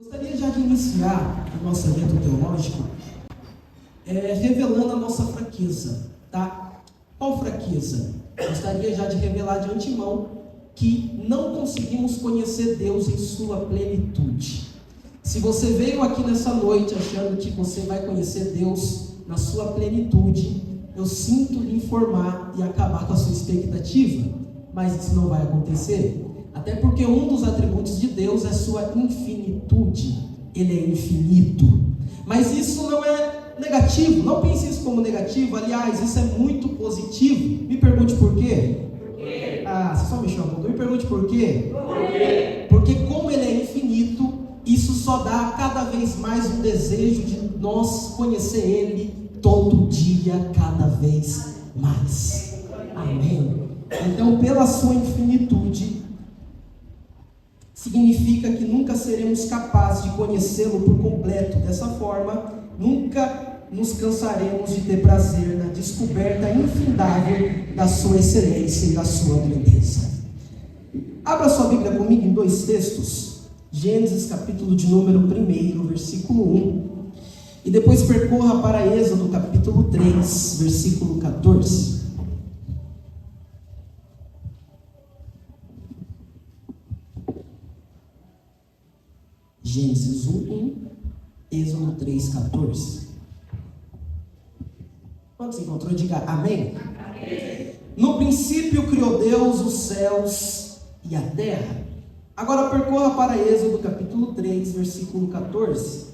Gostaria já de iniciar o nosso evento teológico revelando a nossa fraqueza, tá? Qual fraqueza? Gostaria já de revelar de antemão que não conseguimos conhecer Deus em sua plenitude. Se você veio aqui nessa noite achando que você vai conhecer Deus na sua plenitude, eu sinto lhe informar e acabar com a sua expectativa, mas isso não vai acontecer. Até porque um dos atributos de Deus é sua infinitude. Ele é infinito. Mas isso não é negativo. Não pense isso como negativo. Aliás, isso é muito positivo. Me pergunte por quê. Por quê? Você só mexeu a boca. Me pergunte por quê. Por quê? Porque como ele é infinito, isso só dá cada vez mais um desejo de nós conhecer ele todo dia, cada vez mais. Amém. Então, pela sua infinitude, significa que nunca seremos capazes de conhecê-lo por completo. Dessa forma, nunca nos cansaremos de ter prazer na descoberta infindável da sua excelência e da sua grandeza. Abra sua Bíblia comigo em dois textos. Gênesis capítulo de número 1, versículo 1. E depois percorra para Êxodo capítulo 3, versículo 14. Gênesis 1, Êxodo 3, 14. Quando se encontrou, diga amém. Amém. No princípio criou Deus os céus e a terra. Agora percorra para Êxodo capítulo 3, versículo 14.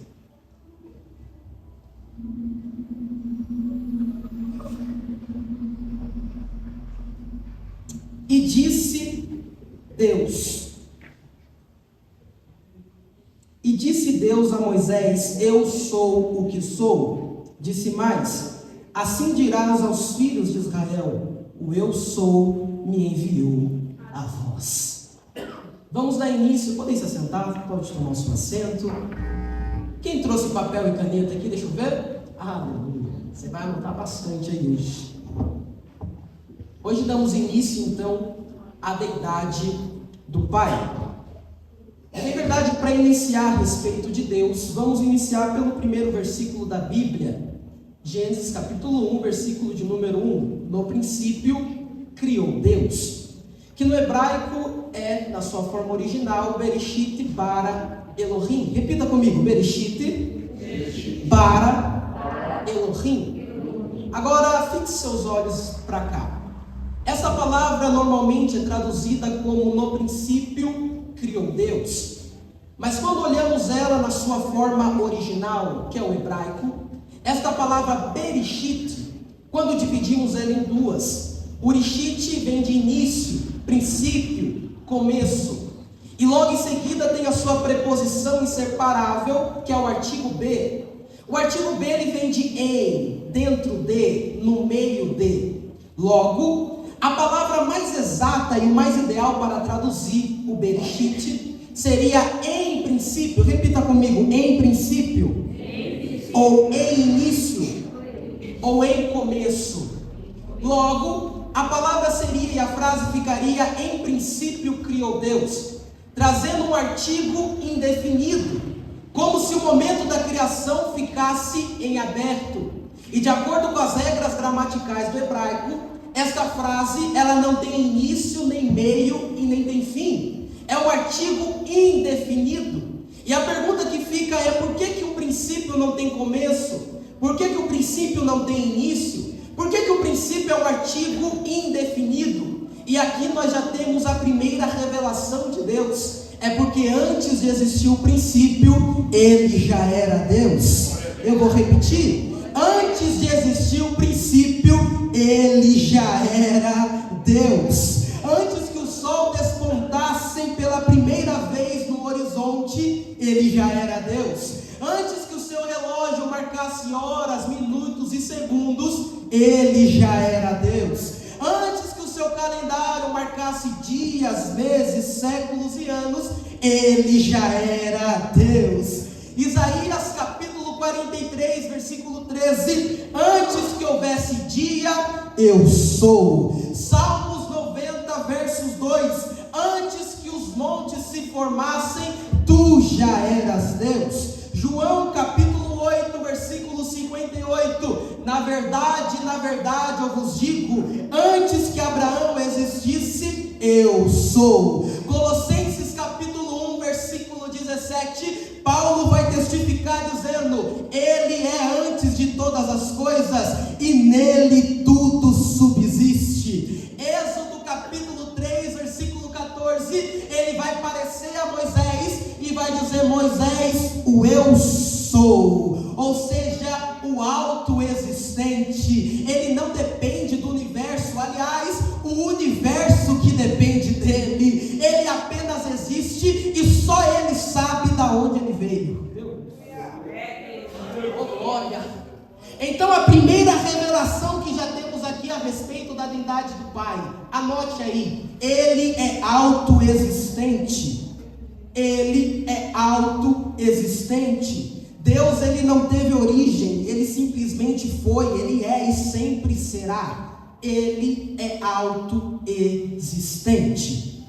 E disse Deus a Moisés: eu sou o que sou. Disse mais: assim dirás aos filhos de Israel: o eu sou me enviou a vós. Vamos dar início. Podem se assentar, pode tomar o seu assento. Quem trouxe papel e caneta aqui, deixa eu ver. Aleluia, você vai anotar bastante aí hoje. Hoje damos início então à deidade do Pai. É verdade, para iniciar a respeito de Deus, vamos iniciar pelo primeiro versículo da Bíblia, Gênesis capítulo 1, versículo de número 1. No princípio criou Deus, que no hebraico é, na sua forma original, Bereshit bara Elohim. Repita comigo: Bereshit bara Elohim. Agora fixe seus olhos para cá. Essa palavra normalmente é traduzida como no princípio criou Deus. Mas quando olhamos ela na sua forma original, que é o hebraico, esta palavra Bereshit, quando dividimos ela em duas, Urishit vem de início, princípio, começo. E logo em seguida tem a sua preposição inseparável, que é o artigo B. O artigo B ele vem de em, dentro de, no meio de. Logo, a palavra mais exata e mais ideal para traduzir o Bereshit seria em princípio. Repita comigo: em princípio, ou em início, ou em começo. Logo, a palavra seria e a frase ficaria: em princípio criou Deus, trazendo um artigo indefinido, como se o momento da criação ficasse em aberto. E de acordo com as regras gramaticais do hebraico, esta frase, ela não tem início, nem meio e nem tem fim. É um artigo indefinido. E a pergunta que fica é: por que o princípio não tem começo? Por que o princípio não tem início? Por que o princípio é um artigo indefinido? E aqui nós já temos a primeira revelação de Deus. É porque antes de existir o princípio, ele já era Deus. Eu vou repetir. Antes de existir o princípio, ele já era Deus. Antes que o sol despontasse pela primeira vez no horizonte, ele já era Deus. Antes que o seu relógio marcasse horas, minutos e segundos, ele já era Deus. Antes que o seu calendário marcasse dias, meses, séculos e anos, ele já era Deus. Isaías capítulo 43, versículo 13: antes que houvesse dia, eu sou. Salmos 90, versos 2: antes que os montes se formassem, tu já eras Deus. João capítulo 8, versículo 58. Na verdade, eu vos digo, antes que Abraão existisse, eu sou. Colossenses capítulo 1, versículo 17. Paulo vai testificar dizendo: Ele é antes de todas as coisas e nele tudo subsiste. Êxodo capítulo 3, versículo 14. Ele vai aparecer a Moisés e vai dizer: Moisés, o eu sou, ou seja, o autoexistente. Ele não depende do universo, aliás, o universo que depende dele. Ele apenas existe e só ele sabe de onde ele veio. Oh, glória! Então a primeira revelação que já temos aqui a respeito da divindade do Pai, anote aí: ele é autoexistente. Ele é autoexistente. Deus, ele não teve origem, ele simplesmente foi, ele é e sempre será. Ele é autoexistente.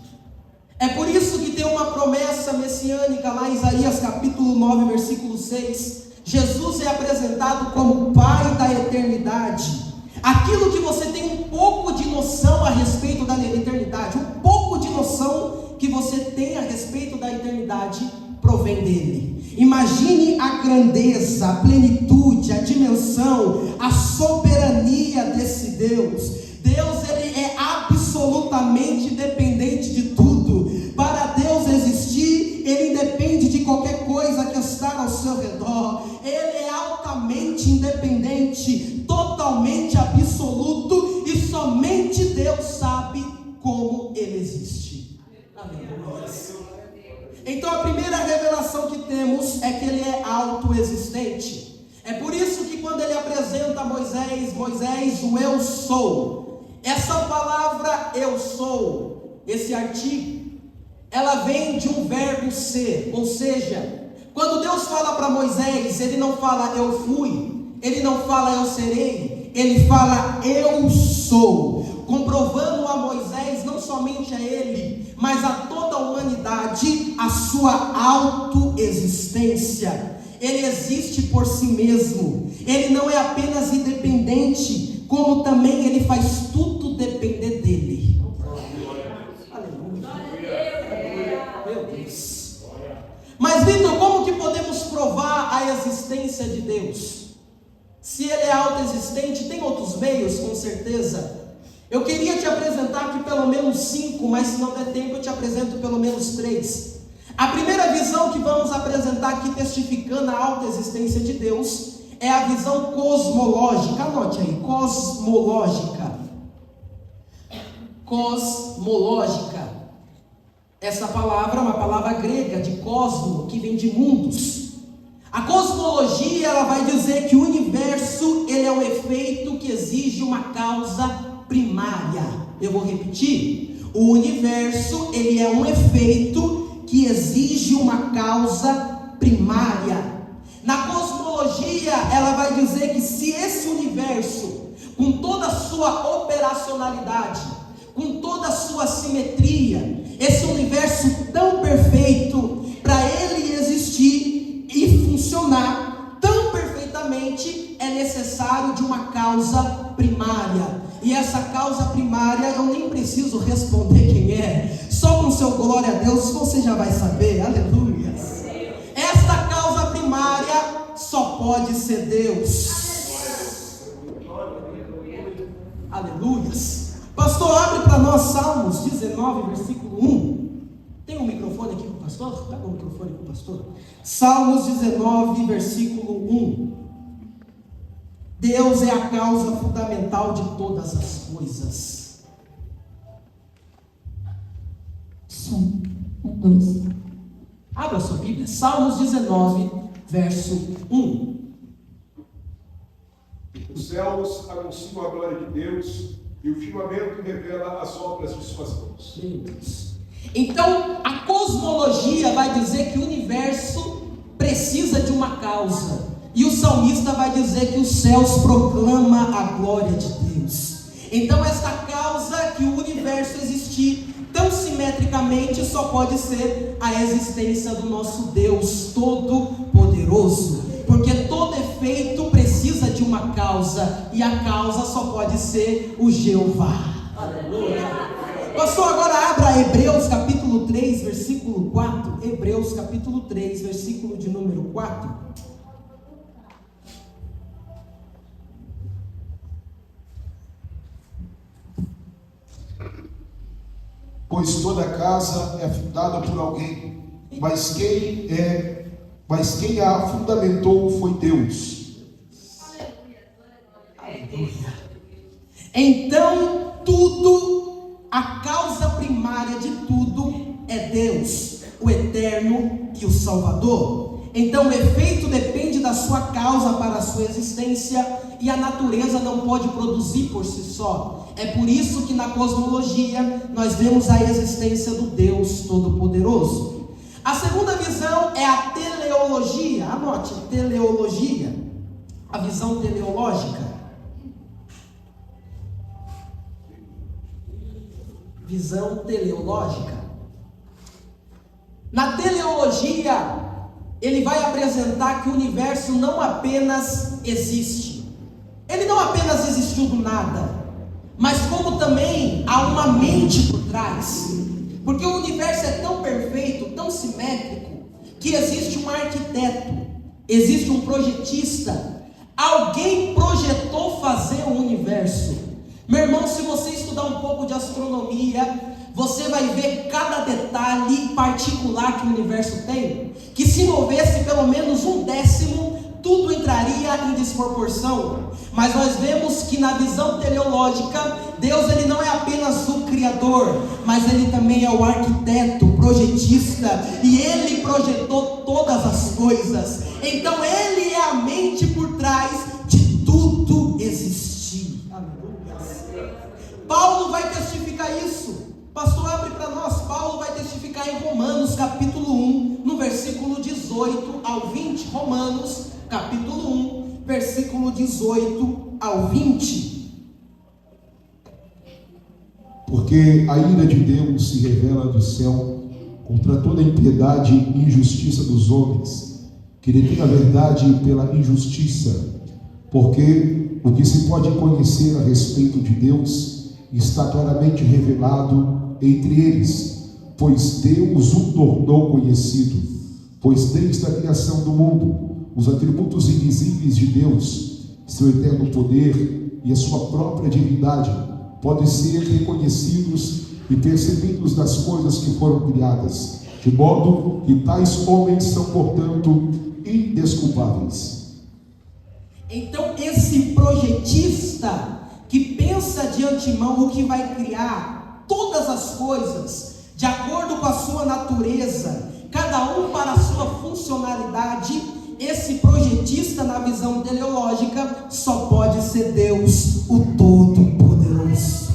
É por isso que tem uma promessa messiânica lá em Isaías capítulo 9, versículo 6. Jesus é apresentado como Pai da eternidade. Aquilo que você tem um pouco de noção a respeito da eternidade, um pouco de noção que você tem a respeito da eternidade, provém dele. Imagine a grandeza, a plenitude, a dimensão, a soberania desse Deus. Deus, ele é absolutamente dependente de tudo. Para Deus existir, ele independe de qualquer coisa que está ao seu redor. Ele é altamente independente, totalmente absoluto, e somente Deus sabe como ele existe. Aleluia. Então a primeira revelação que temos é que ele é autoexistente. É por isso que quando ele apresenta a Moisés, o eu sou. Essa palavra eu sou, esse artigo, ela vem de um verbo ser. Ou seja, quando Deus fala para Moisés, ele não fala eu fui, ele não fala eu serei, ele fala eu sou, comprovando a Moisés, não somente a ele, mas a toda a humanidade, a sua autoexistência. Ele existe por si mesmo. Ele não é apenas independente, como também ele faz tudo depender dele. Aleluia. Meu Deus. Mas Vitor, como que podemos provar a existência de Deus? Se ele é autoexistente, tem outros meios, com certeza. Eu queria te apresentar aqui pelo menos 5, mas se não der tempo eu te apresento pelo menos 3. A primeira visão que vamos apresentar aqui, testificando a autoexistência de Deus, é a visão cosmológica. Anote aí, cosmológica. Cosmológica. Essa palavra é uma palavra grega de cosmo, que vem de mundos. A cosmologia, ela vai dizer que o universo, ele é um efeito que exige uma causa primária. Eu vou repetir: o universo, ele é um efeito que exige uma causa primária. Na cosmologia, ela vai dizer que se esse universo, com toda a sua operacionalidade, com toda a sua simetria, esse universo tão perfeito, para ele existir e funcionar tão perfeitamente, é necessário de uma causa primária. E essa causa primária, eu nem preciso responder quem é. Só com seu glória a Deus você já vai saber. Aleluia. Esta causa primária só pode ser Deus. Aleluia. Pastor, abre para nós Salmos 19, versículo 1. Tem um microfone aqui para o pastor? Pega o microfone para o pastor. Salmos 19, versículo 1. Deus é a causa fundamental de todas as coisas. Som. 1, 2. Abra sua Bíblia, Salmos 19, verso 1. Os céus anunciam a glória de Deus e o firmamento revela as obras de suas mãos. Meu Deus. Então, a cosmologia vai dizer que o universo precisa de uma causa. E o salmista vai dizer que os céus proclamam a glória de Deus. Então esta causa que o universo existir tão simetricamente só pode ser a existência do nosso Deus Todo-Poderoso, porque todo efeito precisa de uma causa, e a causa só pode ser o Jeová. Aleluia. Pastor, agora abra Hebreus capítulo 3, versículo 4. Hebreus capítulo 3, versículo de número 4. Pois toda casa é fundada por alguém, mas quem a fundamentou foi Deus. Então, a causa primária de tudo é Deus, o Eterno e o Salvador. Então o efeito depende da sua causa para a sua existência, e a natureza não pode produzir por si só. É por isso que na cosmologia nós vemos a existência do Deus Todo-Poderoso. A segunda visão é a teleologia. Anote, teleologia, a visão teleológica. Visão teleológica. Na teleologia, ele vai apresentar que o universo não apenas existe, ele não apenas existiu do nada, mas como também há uma mente por trás, porque o universo é tão perfeito, tão simétrico, que existe um arquiteto, existe um projetista, alguém projetou fazer o universo. Meu irmão, se você estudar um pouco de astronomia, você vai ver cada detalhe particular que o universo tem, que se movesse pelo menos 1/10, tudo entraria em desproporção. Mas nós vemos que na visão teleológica, Deus ele não é apenas o Criador, mas ele também é o arquiteto, o projetista, e ele projetou todas as coisas. Então ele é a mente por trás de tudo existir. Paulo vai testificar isso. Pastor, abre para nós. Paulo vai testificar em Romanos capítulo 1, no versículo 18 ao 20. Romanos capítulo 1, versículo 18 ao 20. Porque a ira de Deus se revela do céu contra toda a impiedade e injustiça dos homens, que detêm a verdade pela injustiça. Porque o que se pode conhecer a respeito de Deus está claramente revelado entre eles, pois Deus o tornou conhecido. Pois desde a criação do mundo, os atributos invisíveis de Deus, seu eterno poder e a sua própria divindade, podem ser reconhecidos e percebidos nas coisas que foram criadas, de modo que tais homens são, portanto, indesculpáveis. Então esse projetista que pensa de antemão o que vai criar todas as coisas de acordo com a sua natureza, cada um para a sua funcionalidade, esse projetista na visão teleológica só pode ser Deus, o Todo-Poderoso.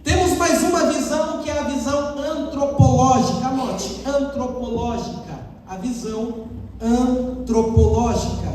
Temos mais uma visão, que é a visão antropológica. Anote, antropológica, a visão antropológica.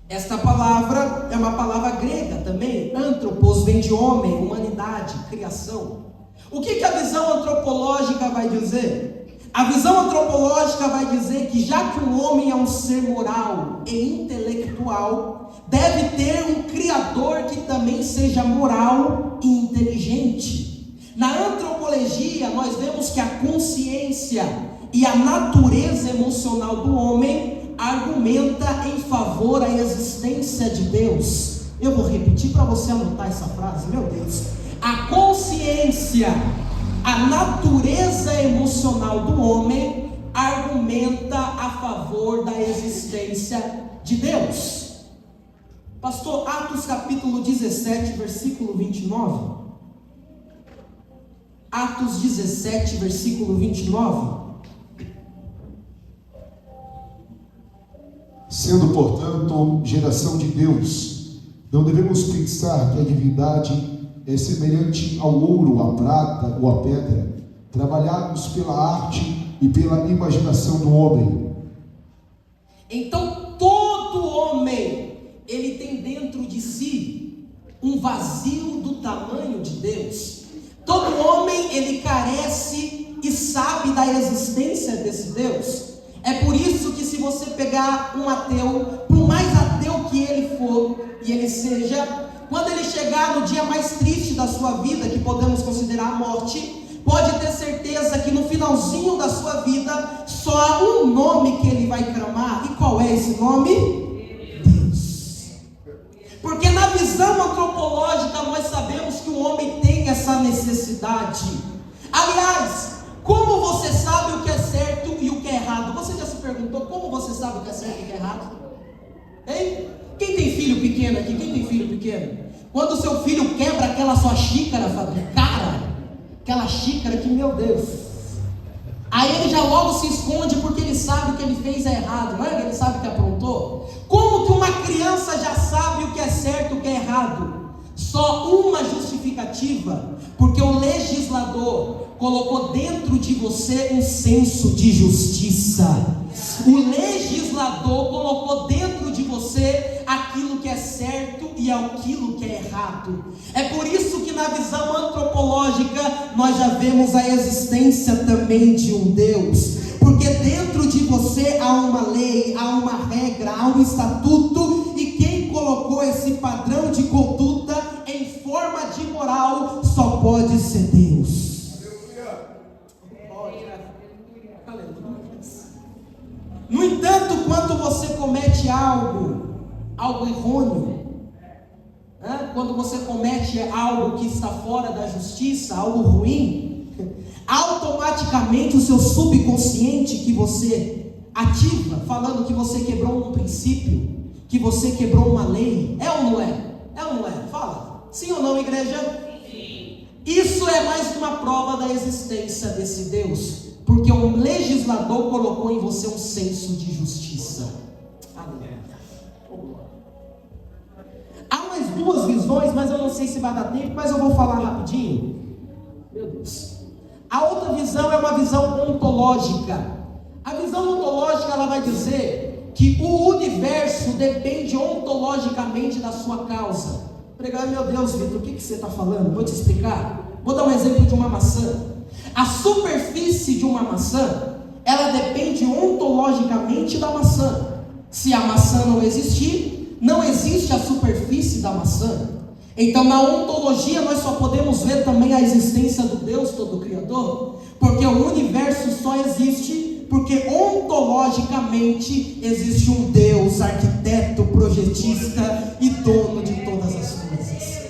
Esta palavra é uma palavra grega também. Antropos vem de homem, humanidade, criação. O que a visão antropológica vai dizer? A visão antropológica vai dizer que já que o homem é um ser moral e intelectual, deve ter um criador que também seja moral e inteligente. Na antropologia nós vemos que a consciência e a natureza emocional do homem argumenta em favor da existência de Deus. Eu vou repetir para você anotar essa frase, meu Deus. A consciência, a natureza emocional do homem argumenta a favor da existência de Deus. Pastor, Atos capítulo 17, versículo 29. Atos 17, versículo 29. Sendo, portanto, geração de Deus, não devemos pensar que a divindade é semelhante ao ouro, à prata ou à pedra, trabalhados pela arte e pela imaginação do homem. Então, todo homem, ele tem dentro de si um vazio do tamanho de Deus. Todo homem, ele carece e sabe da existência desse Deus. É por isso que se você pegar um ateu, por mais ateu que ele for, e ele seja, quando ele chegar no dia mais triste da sua vida, que podemos considerar a morte, pode ter certeza que no finalzinho da sua vida, só há um nome que ele vai clamar. E qual é esse nome? Deus. Porque na visão antropológica nós sabemos que o homem tem essa necessidade. Aliás, como você sabe o que é certo e o que é errado? Você já se perguntou como você sabe o que é certo e o que é errado? Hein? Quem tem filho pequeno aqui? Quem tem filho pequeno? Quando o seu filho quebra aquela sua xícara, aquela xícara que, meu Deus, aí ele já logo se esconde porque ele sabe o que ele fez é errado, não é? Ele sabe que aprontou. Como que uma criança já sabe o que é certo e o que é errado? Só uma justificativa, porque o legislador colocou dentro de você um senso de justiça. O legislador colocou dentro de você aquilo que é certo e aquilo que é errado. É por isso que na visão antropológica nós já vemos a existência também de um Deus. Porque dentro de você há uma lei, há uma regra, há um estatuto, e quem colocou esse padrão de conduta em forma de moral só pode ser Deus. No entanto, quando você comete algo errôneo, quando você comete algo que está fora da justiça, algo ruim, automaticamente o seu subconsciente que você ativa, falando que você quebrou um princípio, que você quebrou uma lei, é ou não é? É ou não é? Fala, sim ou não, igreja? Sim. Isso é mais uma prova da existência desse Deus, porque o legislador colocou em você um senso de justiça. Há mais duas visões, mas eu não sei se vai dar tempo, mas eu vou falar rapidinho. Meu Deus. A outra visão é uma visão ontológica. A visão ontológica, ela vai dizer que o universo depende ontologicamente da sua causa. Pregar, meu Deus, Vitor, o que você está falando? Vou te explicar. Vou dar um exemplo de uma maçã. A superfície de uma maçã, ela depende ontologicamente da maçã. Se a maçã não existir, não existe a superfície da maçã. Então, na ontologia, nós só podemos ver também a existência do Deus Todo-Criador, porque o universo só existe porque ontologicamente existe um Deus, arquiteto, projetista e dono de todas as coisas.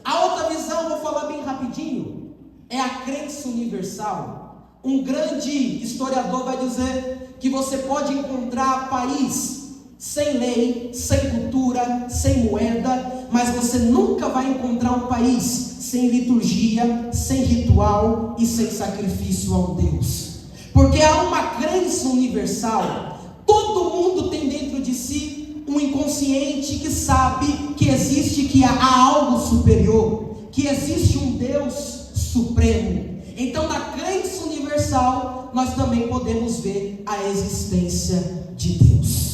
A outra visão, vou falar bem rapidinho, é a crença universal. Um grande historiador vai dizer que você pode encontrar país sem lei, sem cultura, sem moeda, mas você nunca vai encontrar um país sem liturgia, sem ritual e sem sacrifício ao Deus. Porque há uma crença universal. Todo mundo tem dentro de si um inconsciente que sabe que existe, que há algo superior, que existe um Deus supremo. Então, na crença universal, nós também podemos ver a existência de Deus.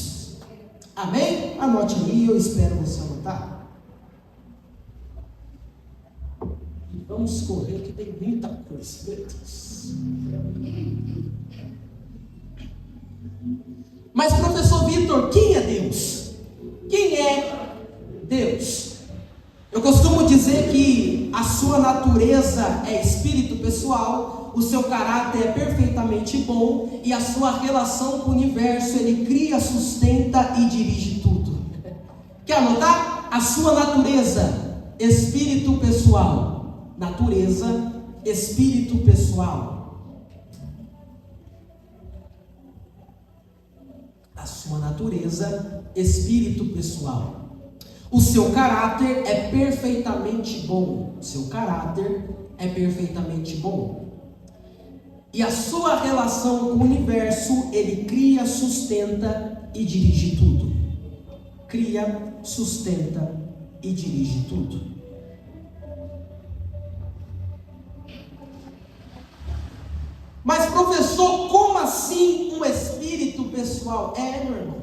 Amém? Anote aí, eu espero você anotar. E vamos correr, que tem muita coisa. Meu Deus. Mas, professor Vitor, quem é Deus? Quem é Deus? Eu costumo dizer que a sua natureza é espírito pessoal, o seu caráter é perfeitamente bom e a sua relação com o universo, ele cria, sustenta e dirige tudo. Quer anotar? A sua natureza, espírito pessoal. Natureza, espírito pessoal. A sua natureza, espírito pessoal. O seu caráter é perfeitamente bom. O seu caráter é perfeitamente bom. E a sua relação com o universo, ele cria, sustenta e dirige tudo. Cria, sustenta e dirige tudo. Mas, professor, como assim um espírito pessoal? Meu irmão,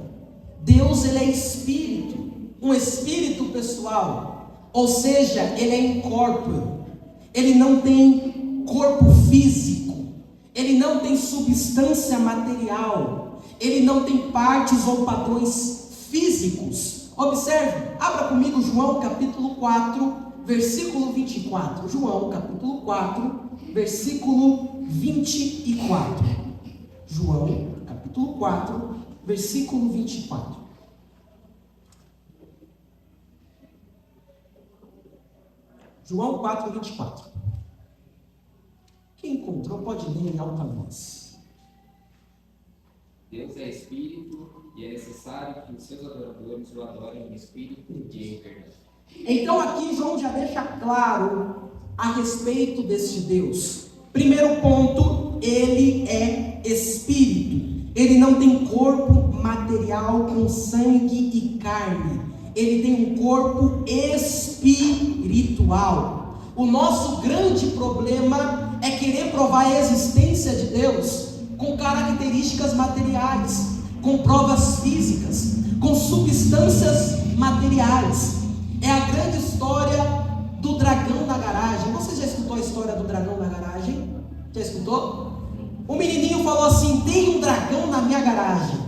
Deus, ele é espírito. Um espírito pessoal. Ou seja, ele é incorpóreo. Ele não tem corpo físico. Ele não tem substância material. Ele não tem partes ou padrões físicos. Observe, abra comigo João capítulo 4, versículo 24. João capítulo 4, versículo 24. João capítulo 4, versículo 24. João 4, 24. Quem encontrou pode ler em alta voz. Deus é espírito e é necessário que os seus adoradores o adorem em espírito e em verdade. Então aqui João já deixa claro a respeito deste Deus. Primeiro ponto, ele é espírito. Ele não tem corpo material com sangue e carne. Ele tem um corpo espiritual. O nosso grande problema é querer provar a existência de Deus com características materiais, com provas físicas, com substâncias materiais. É a grande história do dragão na garagem. Você já escutou a história do dragão na garagem? Já escutou? O menininho falou assim: tem um dragão na minha garagem.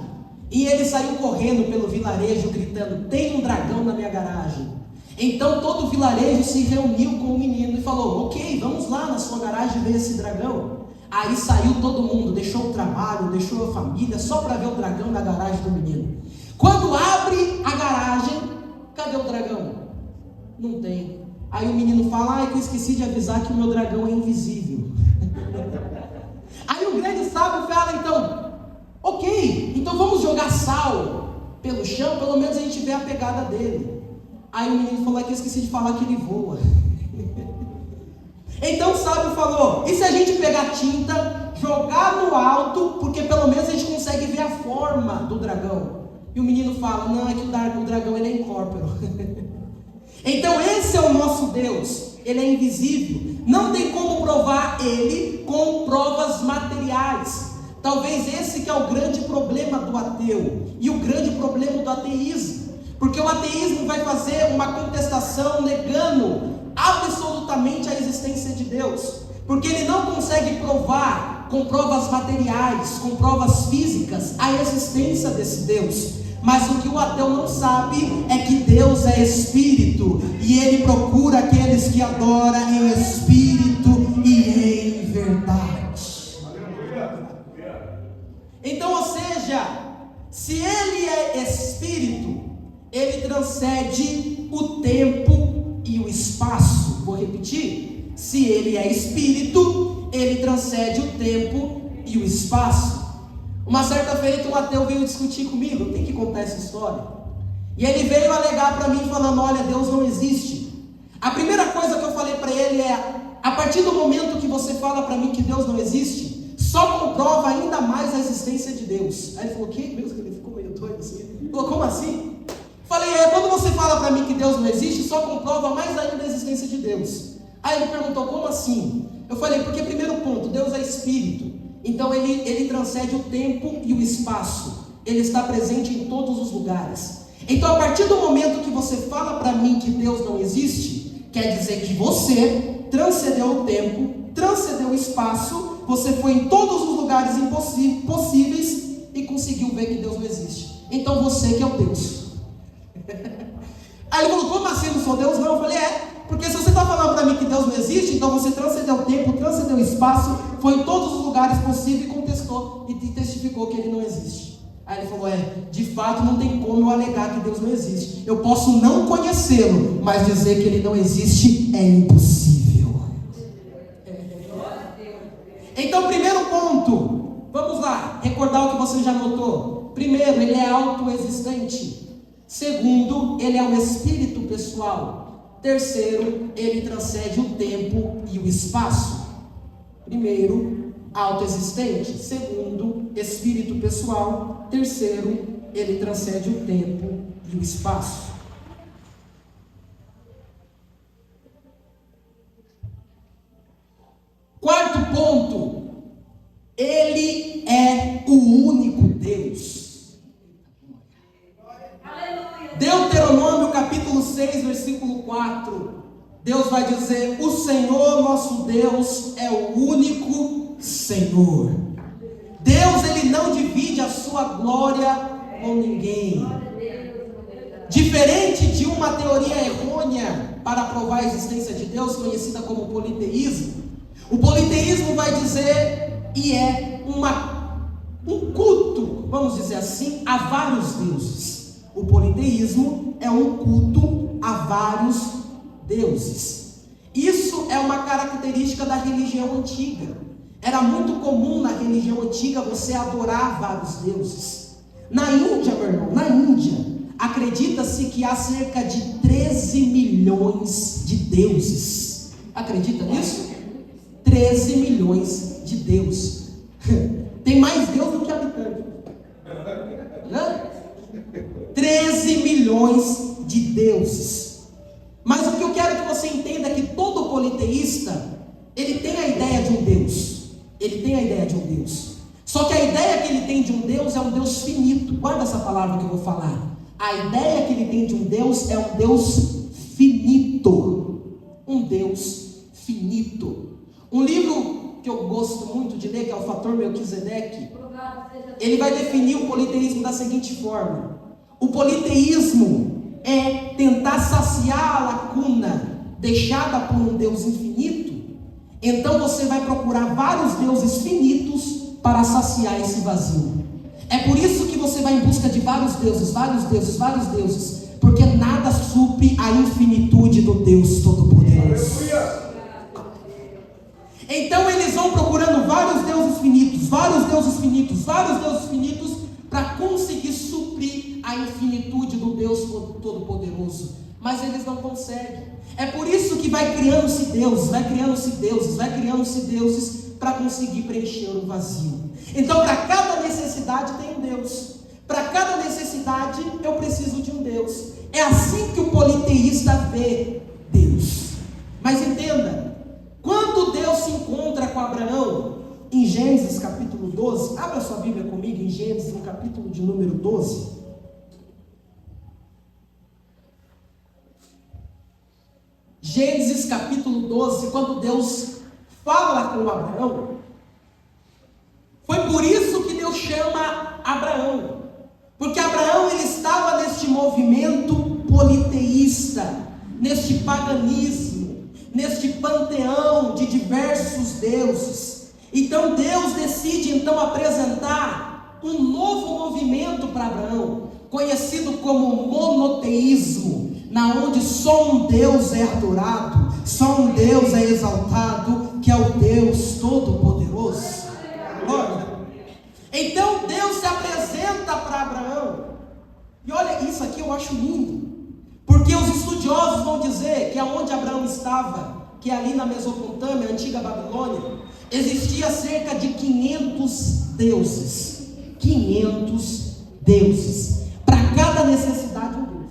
E ele saiu correndo pelo vilarejo gritando: tem um dragão na minha garagem. Então todo o vilarejo se reuniu com o menino e falou: ok, vamos lá na sua garagem ver esse dragão. Aí saiu todo mundo, deixou o trabalho, deixou a família, só para ver o dragão na garagem do menino. Quando abre a garagem, cadê o dragão? Não tem. Aí o menino fala: que eu esqueci de avisar que o meu dragão é invisível. Aí o grande sábio fala: então, ok, então vamos jogar sal pelo chão, pelo menos a gente vê a pegada dele. Aí o menino falou: que eu esqueci de falar que ele voa. Então o sábio falou: e se a gente pegar tinta, jogar no alto, porque pelo menos a gente consegue ver a forma do dragão. E o menino fala: não, é que o dragão ele é incorpóreo. Então esse é o nosso Deus. Ele é invisível. Não tem como provar ele com provas materiais. Talvez esse que é o grande problema do ateu e o grande problema do ateísmo. Porque o ateísmo vai fazer uma contestação negando absolutamente a existência de Deus. Porque ele não consegue provar com provas materiais, com provas físicas, a existência desse Deus. Mas o que o ateu não sabe é que Deus é espírito e ele procura aqueles que adoram em espírito e em verdade. Então, ou seja, se ele é espírito, ele transcende o tempo e o espaço. Vou repetir: se ele é espírito, ele transcende o tempo e o espaço. Uma certa feita um ateu veio discutir comigo, eu tenho que contar essa história. E ele veio alegar para mim falando: olha, Deus não existe. A primeira coisa que eu falei para ele é: a partir do momento que você fala para mim que Deus não existe, só comprova ainda mais a existência de Deus. Aí ele falou: o que? Ele ficou meio doido assim. Ele falou: como assim? Falei: quando você fala para mim que Deus não existe, só comprova mais ainda a existência de Deus. Aí ele perguntou: como assim? Eu falei: porque primeiro ponto, Deus é espírito. Então ele transcende o tempo e o espaço. Ele está presente em todos os lugares. Então a partir do momento que você fala para mim que Deus não existe, quer dizer que você transcendeu o tempo, transcendeu o espaço, você foi em todos os lugares possíveis e conseguiu ver que Deus não existe. Então você que é o Deus. Aí ele falou: como assim, não sou Deus? Não. Eu falei: porque se você está falando para mim que Deus não existe, então você transcendeu o tempo, transcendeu o espaço, foi em todos os lugares possíveis e contestou e testificou que ele não existe. Aí ele falou: de fato não tem como eu alegar que Deus não existe. Eu posso não conhecê-lo, mas dizer que ele não existe é impossível. Então, primeiro ponto, vamos lá, recordar o que você já notou. Primeiro, ele é autoexistente. Segundo, ele é um espírito pessoal. Terceiro, ele transcende o tempo e o espaço. Primeiro, autoexistente. Segundo, espírito pessoal. Terceiro, ele transcende o tempo e o espaço. Quarto ponto, ele é o único Deus. Deuteronômio capítulo 6, versículo 4. Deus vai dizer: o Senhor nosso Deus é o único Senhor. Deus, ele não divide a sua glória com ninguém. Diferente de uma teoria errônea para provar a existência de Deus, conhecida como politeísmo, o politeísmo vai dizer e é um culto, vamos dizer assim, a vários deuses. O politeísmo é um culto a vários deuses. Isso é uma característica da religião antiga. Era muito comum na religião antiga você adorar vários deuses. Na Índia, meu irmão, na Índia, acredita-se que há cerca de 13 milhões de deuses. Acredita nisso? 13 milhões de deuses. Tem mais Deus do que habitante. 13 milhões de deuses. Mas o que eu quero que você entenda é que todo politeísta, ele tem a ideia de um Deus. Ele tem a ideia de um Deus. Só que a ideia que ele tem de um Deus é um Deus finito. Guarda essa palavra que eu vou falar. A ideia que ele tem de um Deus é um Deus finito. Um Deus finito. Um livro que eu gosto muito de ler, que é o Fator Melquisedeque, ele vai definir o politeísmo da seguinte forma: o politeísmo é tentar saciar a lacuna deixada por um Deus infinito. Então você vai procurar vários deuses finitos para saciar esse vazio. É por isso que você vai em busca de vários deuses, porque nada supre a infinitude do Deus Todo-Poderoso. Então eles vão procurando vários deuses finitos, para conseguir suprir a infinitude do Deus Todo-Poderoso. Mas eles não conseguem. É por isso que vai criando-se deuses, para conseguir preencher o vazio. Então, para cada necessidade tem um Deus. Para cada necessidade eu preciso de um Deus. É assim que o politeísta vê Deus. Mas entenda, quando Deus se encontra com Abraão, em Gênesis capítulo 12, abra sua Bíblia comigo em Gênesis, no capítulo de número 12. Gênesis capítulo 12, quando Deus fala com Abraão, foi por isso que Deus chama Abraão, porque Abraão ele estava neste movimento politeísta, neste paganismo, neste panteão de diversos deuses. Então Deus decide apresentar um novo movimento para Abraão, conhecido como monoteísmo, na onde só um Deus é adorado, só um Deus é exaltado, que é o Deus Todo-Poderoso. Então Deus se apresenta para Abraão, e olha, isso aqui eu acho lindo, porque os estudiosos vão dizer que aonde Abraão estava, que é ali na Mesopotâmia, a antiga Babilônia, existia cerca de 500 deuses. 500 deuses. Para cada necessidade um Deus.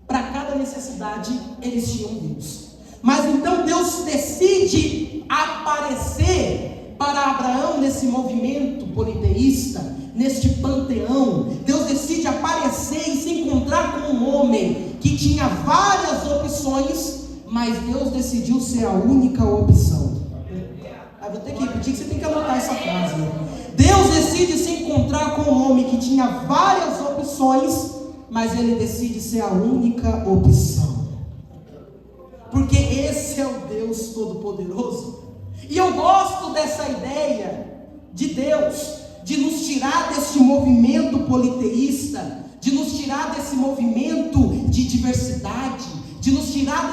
Para cada necessidade eles tinham um Deus. Mas então Deus decide aparecer para Abraão nesse movimento politeísta, neste panteão. Deus decide aparecer e se encontrar com um homem que tinha várias opções, mas Deus decidiu ser a única opção. Vou ter que repetir, que você tem que anotar essa frase. Deus decide se encontrar com um homem que tinha várias opções, mas ele decide ser a única opção. Porque esse é o Deus Todo-Poderoso. E eu gosto dessa ideia de Deus, de nos tirar desse movimento politeísta, de nos tirar desse movimento de diversidade, de nos tirar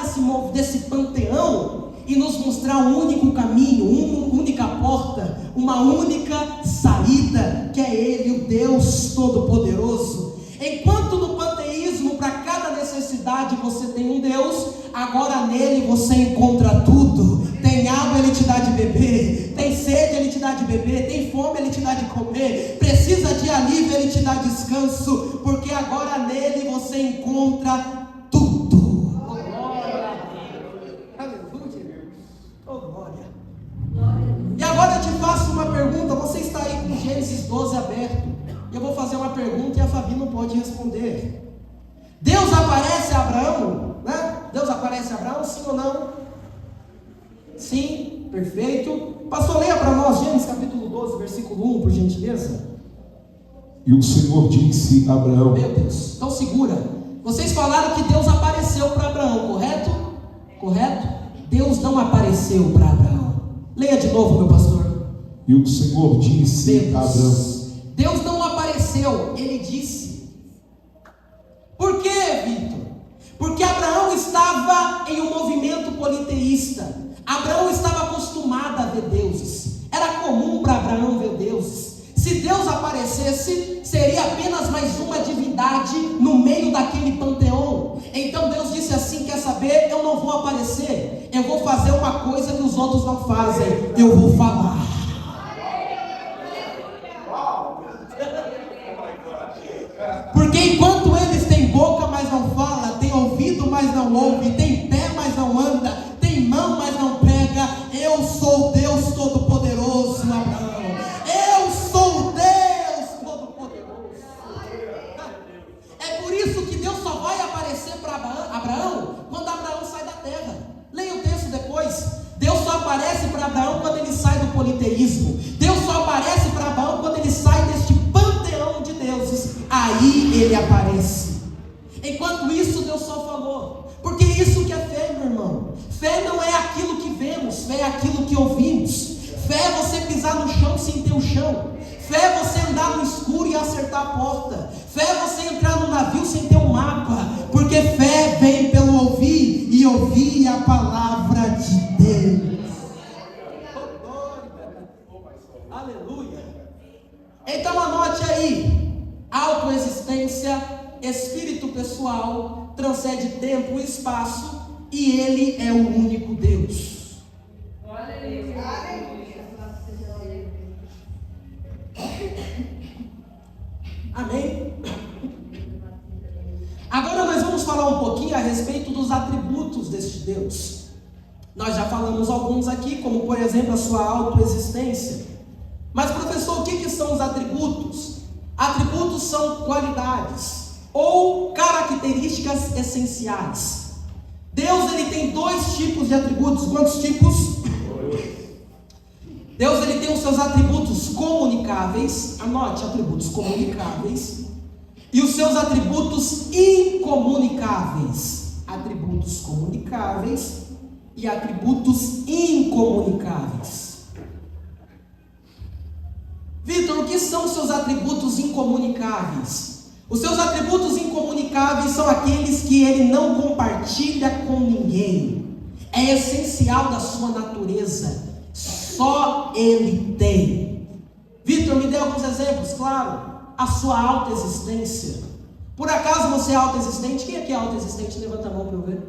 desse panteão e nos mostrar um único caminho, uma única porta, uma única saída, que é Ele, o Deus Todo-Poderoso. Enquanto no panteísmo, para cada necessidade você tem um Deus, agora nele você encontra tudo. Tem água, Ele te dá de beber. Tem sede, Ele te dá de beber. Tem fome, Ele te dá de comer. Precisa de alívio, Ele te dá descanso. Porque agora nele você encontra tudo. Oh, glória a Deus. Aleluia. Oh, glória. E agora eu te faço uma pergunta. Você está aí com Gênesis 12 aberto. Eu vou fazer uma pergunta e a Fabi não pode responder. Deus aparece a Abraão, né? Deus aparece a Abraão, sim ou não? Sim, perfeito. Pastor, leia para nós Gênesis capítulo 12, versículo 1, por gentileza. E o Senhor disse a Abraão: Meu Deus, então segura. Vocês falaram que Deus apareceu para Abraão, correto? Correto? Deus não apareceu para Abraão. Leia de novo, meu pastor. E o Senhor disse a Abraão: Deus não apareceu, ele disse. Por quê, Vitor? Porque Abraão estava em um movimento politeísta. Abraão estava acostumado a ver deuses. Era comum para Abraão ver deuses. Se Deus aparecesse, seria apenas mais uma divindade no meio daquele panteão. Então Deus disse assim: quer saber? Eu não vou aparecer. Eu vou fazer uma coisa que os outros não fazem. Eu vou falar. Porque enquanto eles têm boca, mas não fala, têm ouvido, mas não ouve, têm pé, mas não anda, têm mão, mas não pega, eu sou Deus Todo-Poderoso, Abraão. Eu sou Deus Todo-Poderoso. É por isso que Deus só vai aparecer para Abraão quando Abraão sai da terra. Leia o texto depois. Deus só aparece para Abraão quando ele sai do politeísmo. Deus só aparece para Abraão quando ele sai deste panteão de deuses. Aí ele aparece. Enquanto isso, Deus só falou. Porque isso que é fé, meu irmão. Fé não é aquilo que vemos, fé é aquilo que ouvimos. Fé é você pisar no chão sem ter o chão. Fé é você andar no escuro e acertar a porta. Fé é você entrar no navio sem ter um mapa. Porque fé vem pelo ouvir, e ouvir a palavra de Deus. Aleluia. Então anote aí: autoexistência, espírito pessoal, transcende tempo e espaço, e ele é o único Deus. Amém? Agora nós vamos falar um pouquinho a respeito dos atributos deste Deus. Nós já falamos alguns aqui, como por exemplo a sua autoexistência. Mas professor, o que são os atributos? Atributos são qualidades ou características essenciais. Deus ele tem dois tipos de atributos. Quantos tipos? Deus ele tem os seus atributos comunicáveis. Anote: atributos comunicáveis. E os seus atributos incomunicáveis. Atributos comunicáveis e atributos incomunicáveis. Vitor, o que são os seus atributos incomunicáveis? Os seus atributos incomunicáveis são aqueles que ele não compartilha com ninguém. É essencial da sua natureza. Só ele tem. Vitor, me dê alguns exemplos. Claro, a sua autoexistência. Por acaso você é autoexistente? Quem aqui é autoexistente? Levanta a mão para eu ver.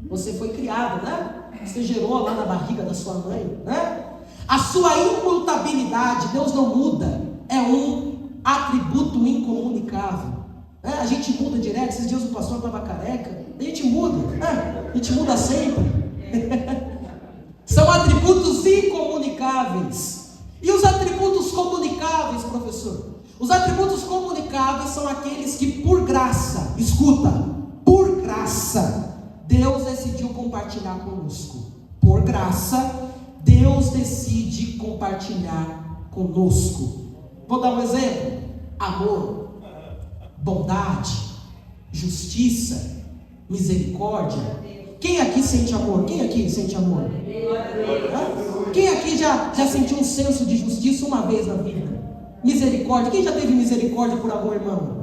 Você foi criado, né? Você gerou lá na barriga da sua mãe, né? A sua imutabilidade, Deus não muda, é um atributo incomunicável. A gente muda direto. Esses dias o pastor estava careca. A gente muda, a gente muda sempre. São atributos incomunicáveis. E os atributos comunicáveis, professor? Os atributos comunicáveis são aqueles que por graça, escuta, por graça, Deus decidiu compartilhar conosco. Por graça, Deus decide compartilhar conosco. Vou dar um exemplo: amor, bondade, justiça, misericórdia. Quem aqui sente amor? Quem aqui sente amor? Quem aqui já sentiu um senso de justiça uma vez na vida? Misericórdia. Quem já teve misericórdia por amor, irmão?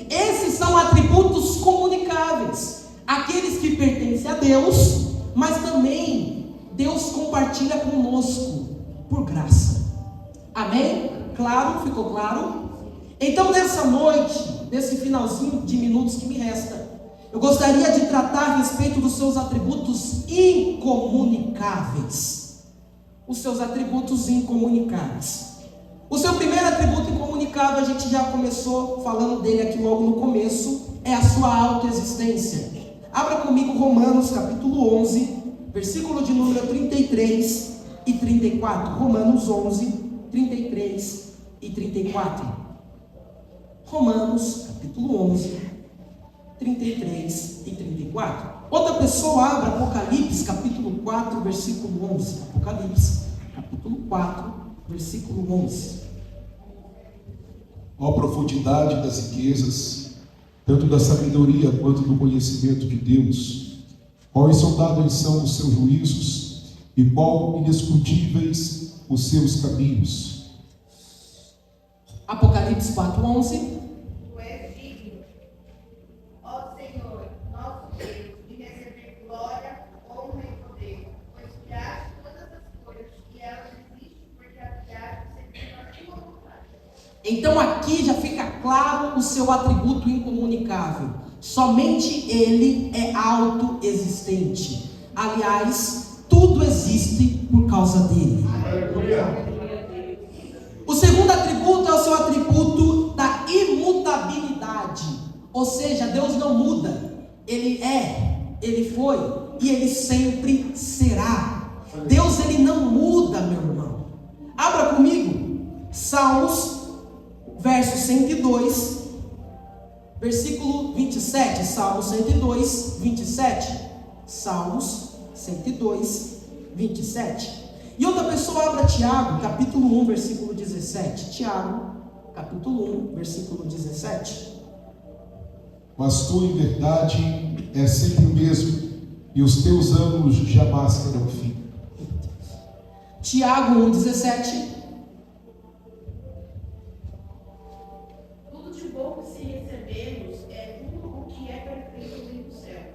Esses são atributos comunicáveis, aqueles que pertencem a Deus, mas também Deus compartilha conosco por graça. Amém? Claro? Ficou claro? Então nessa noite, nesse finalzinho de minutos que me resta, eu gostaria de tratar a respeito dos seus atributos incomunicáveis. Os seus atributos incomunicáveis. O seu primeiro atributo incomunicável, a gente já começou falando dele aqui logo no começo, é a sua autoexistência. Abra comigo Romanos capítulo 11, versículo de número 33 e 34. Romanos 11, 33 e 34. Romanos capítulo 11, 33 e 34. Outra pessoa abre Apocalipse, capítulo 4, versículo 11. Apocalipse, capítulo 4, versículo 11. Ó profundidade das riquezas, tanto da sabedoria quanto do conhecimento de Deus. Quão insondáveis são os seus juízos e quão inescrutíveis os seus caminhos. Apocalipse 4, 11. Tu és digno, ó Senhor, nosso Deus, de receber glória, honra e poder, pois criaste todas as coisas e elas existem porque as criaste segundo a tua vontade. Então aqui já fica claro o seu atributo incomunicável. Somente ele é autoexistente. Aliás, tudo existe por causa dele. O segundo atributo é o seu atributo da imutabilidade. Ou seja, Deus não muda. Ele é, ele foi e ele sempre será. Deus, ele não muda, meu irmão. Abra comigo Salmos, verso 102, versículo 27. Salmos 102, 27. Salmos 102, 27. E outra pessoa abra Tiago, capítulo 1, versículo 17. Tiago, capítulo 1, versículo 17. Mas tu, em verdade, és sempre o mesmo, e os teus anos jamais terão fim. Tiago 1, 17. Tudo de bom que se recebemos é tudo o que é perfeito vem do céu.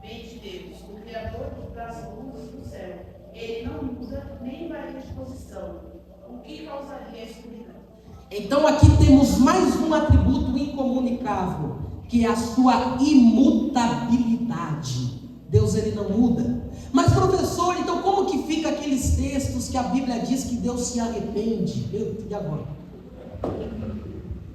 Vem de Deus, o Criador das luzes do céu. Ele não muda nem varia de posição, o que causaria a escuridão. Então aqui temos mais um atributo incomunicável, que é a sua imutabilidade. Deus, ele não muda. Mas professor, então como que fica aqueles textos que a Bíblia diz que Deus se arrepende? E agora?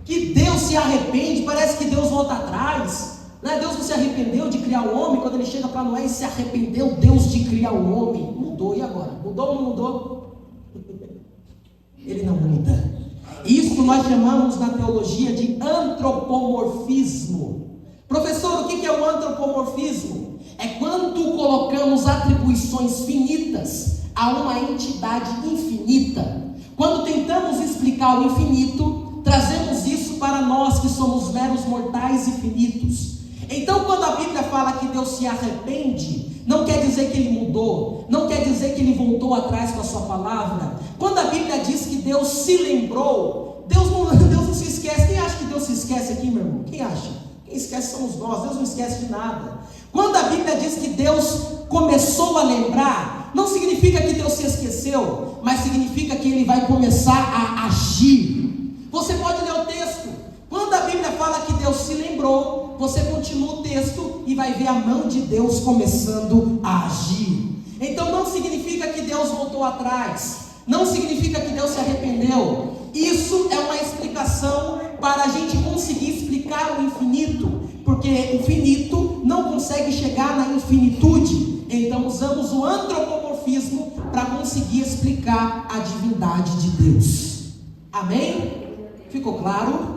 Que Deus se arrepende, parece que Deus volta atrás. Né? Deus não se arrependeu de criar o homem, quando ele chega para Noé e se arrependeu Deus de criar o homem. Mudou, e agora? Mudou ou não mudou? Ele não muda. Isso nós chamamos na teologia de antropomorfismo. Professor, o que é o antropomorfismo? É quando colocamos atribuições finitas a uma entidade infinita. Quando tentamos explicar o infinito, trazemos isso para nós que somos meros mortais e finitos. Então, quando a Bíblia fala que Deus se arrepende, não quer dizer que ele mudou, não quer dizer que ele voltou atrás com a sua palavra. Quando a Bíblia diz que Deus se lembrou, Deus não se esquece. Quem acha que Deus se esquece aqui, meu irmão? Quem acha? Quem esquece somos nós. Deus não esquece de nada. Quando a Bíblia diz que Deus começou a lembrar, não significa que Deus se esqueceu, mas significa que ele vai começar a agir. Você pode ler o texto. Quando a Bíblia fala que Deus se lembrou, você continua o texto e vai ver a mão de Deus começando a agir. Então não significa que Deus voltou atrás, não significa que Deus se arrependeu. Isso é uma explicação para a gente conseguir explicar o infinito, porque o finito não consegue chegar na infinitude. Então usamos o antropomorfismo para conseguir explicar a divindade de Deus. Amém? Ficou claro?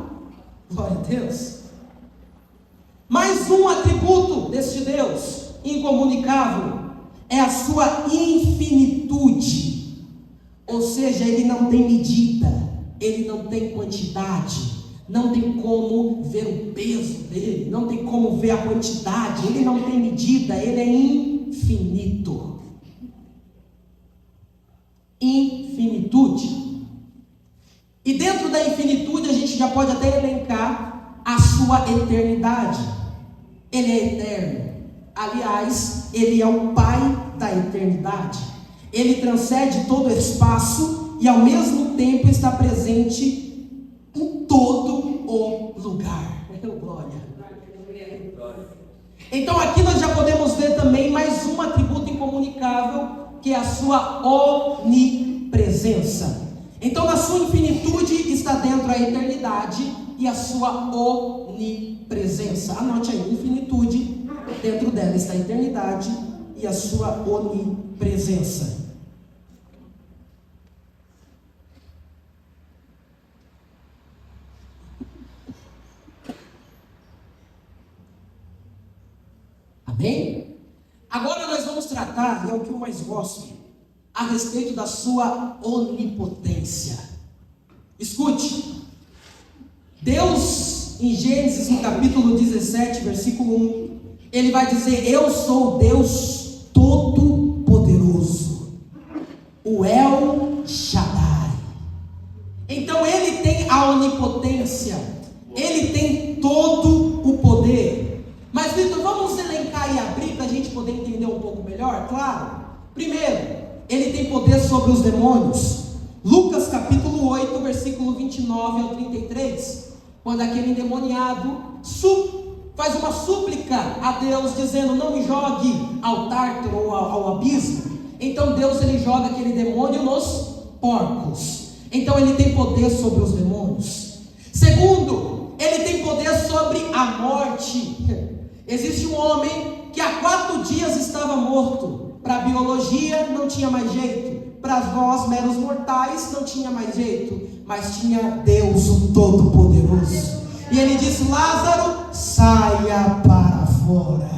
Glória a Deus. Mais um atributo deste Deus incomunicável é a sua infinitude. Ou seja, ele não tem medida, ele não tem quantidade, não tem como ver o peso dele, não tem como ver a quantidade, ele não tem medida, ele é infinito. Infinitude. E dentro da infinitude a gente já pode até elencar a sua eternidade. Ele é eterno. Aliás, ele é o Pai da eternidade. Ele transcende todo o espaço e ao mesmo tempo está presente em todo o lugar. Glória. Então aqui nós já podemos ver também mais um atributo incomunicável, que é a sua onipresença. Então na sua infinitude está dentro a eternidade e a sua onipresença. Anote aí, infinitude, dentro dela está a eternidade e a sua onipresença. Amém? Agora nós vamos tratar, e é o que eu mais gosto, a respeito da sua onipotência. Escute, Deus, em Gênesis, no capítulo 17, versículo 1, ele vai dizer: eu sou Deus Todo-Poderoso, o El Shaddai. Então ele tem a onipotência, ele tem todo o poder. Mas Vitor, vamos elencar e abrir para a gente poder entender um pouco melhor? Claro. Primeiro, ele tem poder sobre os demônios. Lucas capítulo 8, versículo 29 ao 33, quando aquele endemoniado faz uma súplica a Deus, dizendo: não me jogue ao Tártaro ou ao abismo. Então Deus, ele joga aquele demônio nos porcos. Então ele tem poder sobre os demônios. Segundo, ele tem poder sobre a morte. Existe um homem que há 4 dias estava morto. Para a biologia não tinha mais jeito, para nós meros mortais não tinha mais jeito, mas tinha Deus o Todo-Poderoso. E ele disse: Lázaro, saia para fora.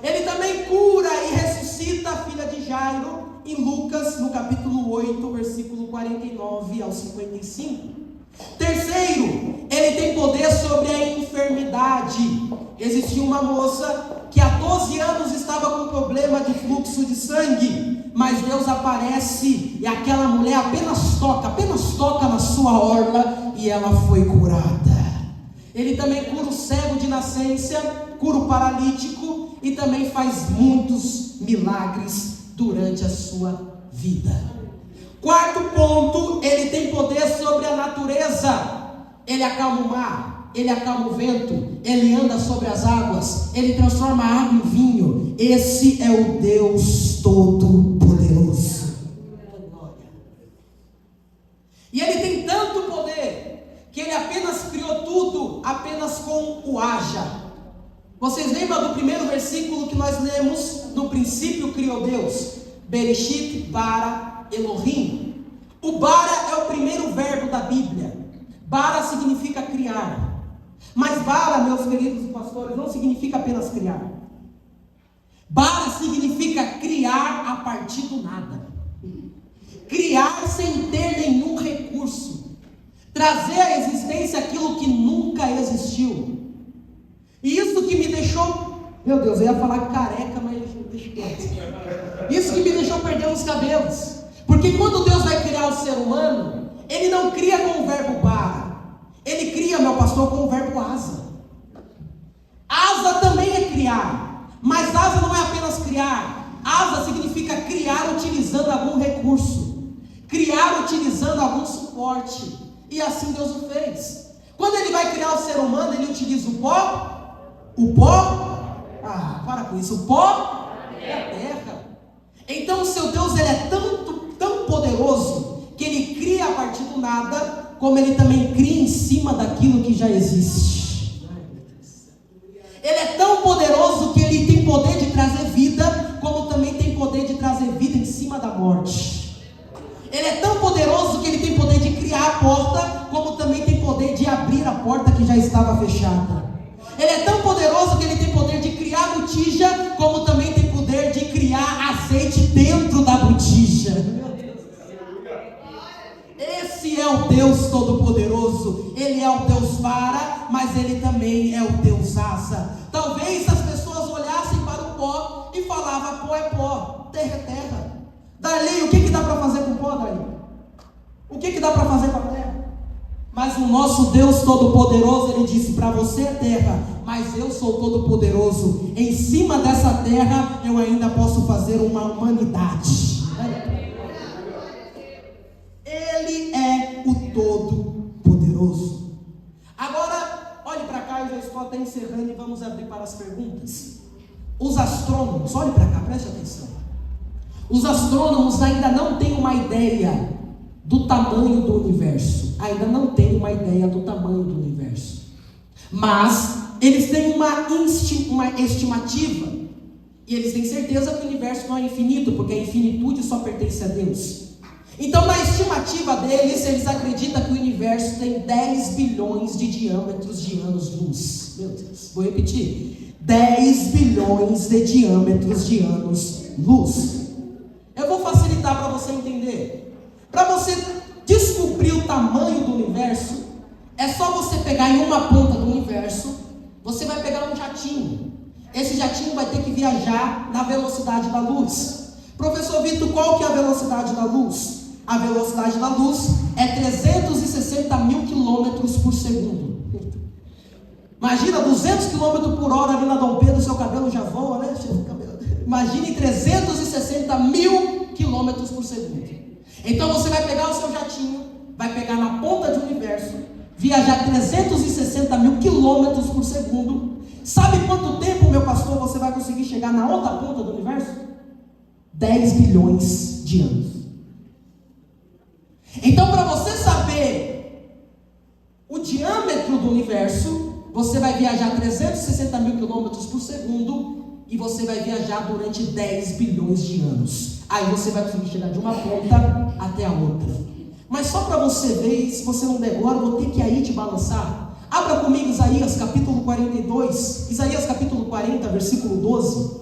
Ele também cura e ressuscita a filha de Jairo, em Lucas, no capítulo 8, versículo 49 ao 55. Terceiro, ele tem poder sobre a enfermidade. Existia uma moça que há 12 anos estava com problema de fluxo de sangue, mas Deus aparece e aquela mulher apenas toca na sua orla e ela foi curada. Ele também cura o cego de nascença, cura o paralítico e também faz muitos milagres durante a sua vida. Quarto ponto, ele tem poder sobre a natureza. Ele acalma o mar, ele acalma o vento, ele anda sobre as águas, ele transforma a água em vinho. Esse é o Deus Todo-Poderoso. E ele tem tanto poder que ele apenas criou tudo apenas com o haja. Vocês lembram do primeiro versículo que nós lemos? No princípio criou Deus. Bereshit bara Elohim. O bara é o primeiro verbo da Bíblia. Bara significa criar. Mas bara, meus queridos pastores, não significa apenas criar. Bara significa criar a partir do nada. Criar sem ter nenhum recurso. Trazer à existência aquilo que nunca existiu. E isso que me deixou, meu Deus, eu ia falar careca, mas deixa quieto. Isso que me deixou perder os cabelos. Porque quando Deus vai criar o ser humano, Ele não cria com o verbo bara. Ele cria, meu pastor, com o verbo asa. Asa também é criar. Mas asa não é apenas criar. Asa significa criar utilizando algum recurso. Criar utilizando algum suporte. E assim Deus o fez. Quando Ele vai criar o ser humano, Ele utiliza o pó. O pó? Ah, para com isso. O pó é a terra. Então o seu Deus, Ele é tão poderoso que Ele cria a partir do nada, como Ele também cria em cima daquilo que já existe. Ele é tão poderoso que Ele tem poder de trazer vida, como também tem poder de trazer vida em cima da morte. Ele é tão poderoso que Ele tem poder de criar a porta, como também tem poder de abrir a porta que já estava fechada. Ele é tão poderoso que Ele tem poder de criar botija, como também tem poder de criar azeite dentro da botija. Esse é o Deus Todo-Poderoso. Ele é o Deus para, mas Ele também é o Deus asa. Talvez as pessoas olhassem para o pó e falavam: pó é pó, terra é terra. Darley, o que dá para fazer com o pó, Darley? O que dá para fazer com a terra? Mas o nosso Deus Todo-Poderoso, Ele disse: para você é terra, mas eu sou Todo-Poderoso. Em cima dessa terra eu ainda posso fazer uma humanidade. Ele é o Todo-Poderoso. Agora, olhe para cá, eu já estou até encerrando e vamos abrir para as perguntas. Os astrônomos, olhe para cá, preste atenção. Os astrônomos ainda não têm uma ideia do tamanho do universo. Ainda não têm uma ideia do tamanho do universo. Mas eles têm uma estimativa. E eles têm certeza que o universo não é infinito, porque a infinitude só pertence a Deus. Então, na estimativa deles, eles acreditam que o universo tem 10 bilhões de diâmetros de anos-luz. Meu Deus, vou repetir. 10 bilhões de diâmetros de anos-luz. Eu vou facilitar para você entender. Para você descobrir o tamanho do universo, é só você pegar em uma ponta do universo, você vai pegar um jatinho. Esse jatinho vai ter que viajar na velocidade da luz. Professor Vitor, qual que é a velocidade da luz? A velocidade da luz é 360 mil quilômetros por segundo. Imagina 200 km por hora ali na Dom Pedro, seu cabelo já voa, né? Imagine 360 mil quilômetros por segundo. Então você vai pegar o seu jatinho, vai pegar na ponta de universo, viajar 360 mil quilômetros por segundo. Sabe quanto tempo, meu pastor, você vai conseguir chegar na outra ponta do universo? 10 bilhões de anos. Então, para você saber o diâmetro do universo, você vai viajar 360 mil quilômetros por segundo e você vai viajar durante 10 bilhões de anos. Aí você vai conseguir chegar de uma ponta até a outra. Mas só para você ver, se você não der glória, eu vou ter que aí te balançar. Abra comigo Isaías capítulo 42, Isaías capítulo 40, versículo 12.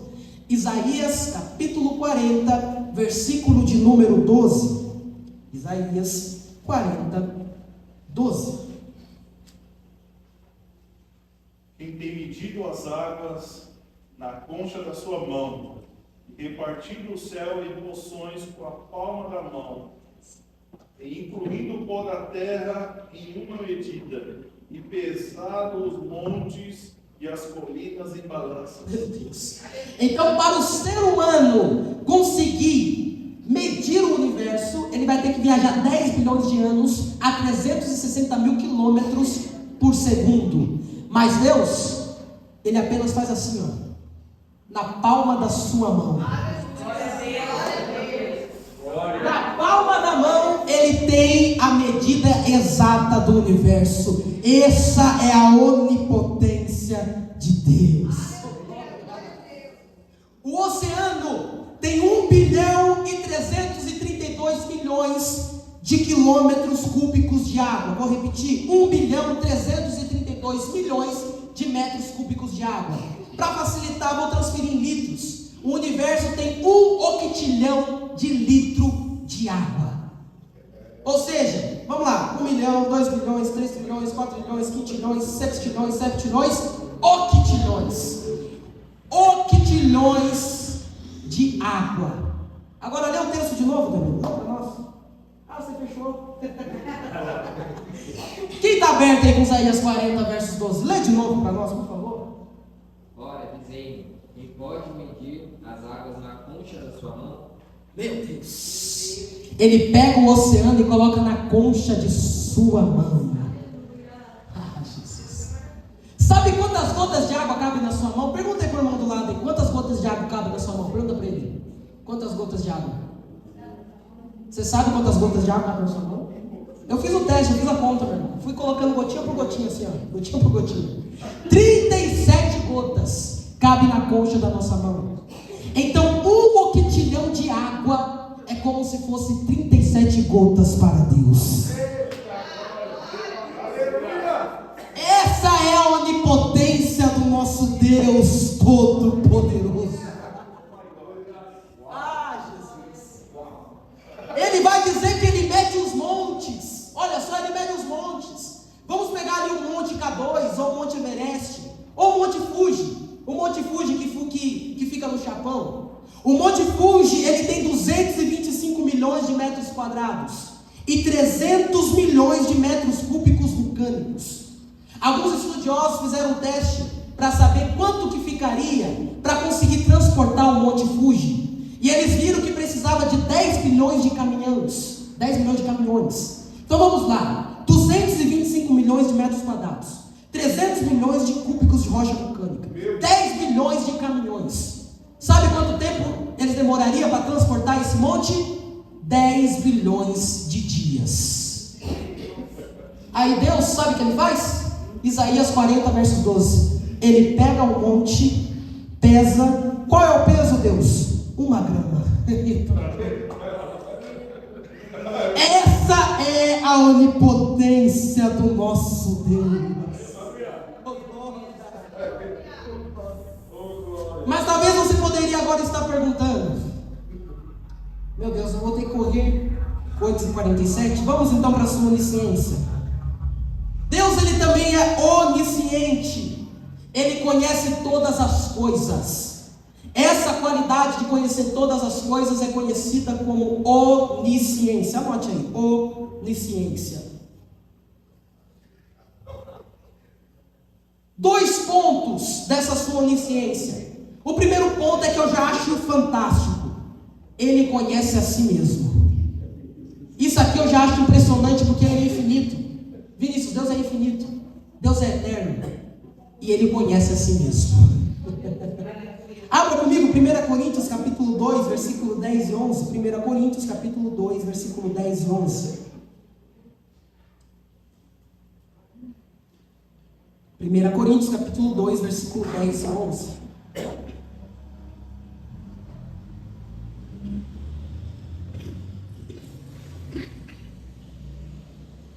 Isaías capítulo 40, versículo de número 12. Isaías 40, 12. Quem tem medido as águas na concha da sua mão, e repartido o céu em poções com a palma da mão, e incluindo o pó da terra em uma medida, e pesado os montes e as colinas em balanças. Meu Deus. Então, para o ser humano conseguir medir o universo, ele vai ter que viajar 10 bilhões de anos a 360 mil quilômetros por segundo. Mas Deus, Ele apenas faz assim, ó, na palma da sua mão. Na palma da mão, Ele tem a medida exata do universo. Essa é a onipotência de Deus. O oceano tem 1 bilhão e 332 milhões de quilômetros cúbicos de água. Vou repetir, 1 bilhão e 332 milhões de metros cúbicos de água. Para facilitar, vou transferir em litros. O universo tem 1 octilhão de litro de água. Ou seja, vamos lá, 1 milhão, 2 bilhões, 3 bilhões, 4 bilhões, 5 bilhões, 7 bilhões, 7 bilhões, octilhões. Octilhões de água. Agora lê o texto de novo, Danilo. Não, para nós. Ah, você fechou. Quem está aberto aí com Isaías 40, versos 12? Lê de novo para nós, por favor. Ora, dizendo, quem pode medir as águas na concha da sua mão? Meu Deus. Ele pega o oceano e coloca na concha de sua mão. Ah, Jesus. Sabe quantas gotas de água cabem na sua mão? Pergunta aí para o irmão do lado aí. Quantas gotas de água cabem na sua mão? Pergunta para ele. Quantas gotas de água? Você sabe quantas gotas de água cabem na sua mão? Eu fiz o teste, eu fiz a conta, meu irmão. Fui colocando gotinha por gotinha assim, ó. Gotinha por gotinha. 37 gotas cabem na concha da nossa mão. Então, 1 octilhão de água é como se fosse 37 gotas para Deus. Essa é a onipotência do nosso Deus Todo-Poderoso. Ah, Jesus. Ele vai dizer que Ele mede os montes. Olha só, Ele mede os montes. Vamos pegar ali o Monte K2, ou o Monte Everest, ou o Monte Fuji. O Monte Fuji que fica no Japão. O Monte Fuji, ele tem 225 milhões de metros quadrados e 300 milhões de metros cúbicos vulcânicos. Alguns estudiosos fizeram um teste para saber quanto que ficaria para conseguir transportar o Monte Fuji. E eles viram que precisava de 10 bilhões de caminhões. 10 milhões de caminhões. Então vamos lá. 225 milhões de metros quadrados. 300 milhões de cúbicos de rocha vulcânica. 10 bilhões de caminhões. Sabe quanto tempo eles demorariam para transportar esse monte? 10 bilhões de dias. Aí Deus, sabe o que Ele faz? Isaías 40, verso 12. Ele pega o monte, pesa. Qual é o peso, Deus? 1 grama. Essa é a onipotência do nosso Deus. Deus, eu vou ter que correr 8h47. Vamos então para a sua onisciência. Deus, ele também é onisciente. Ele conhece todas as coisas. Essa qualidade de conhecer todas as coisas é conhecida como onisciência. Anote aí, onisciência. 2 pontos dessa sua onisciência. O primeiro ponto é que eu já acho fantástico. Ele conhece a si mesmo. Isso aqui eu já acho impressionante, porque ele é infinito. Vinícius, Deus é infinito. Deus é eterno. E ele conhece a si mesmo. Abra comigo 1 Coríntios capítulo 2, versículo 10 e 11. 1 Coríntios capítulo 2, versículo 10 e 11. 1 Coríntios capítulo 2, versículo 10 e 11.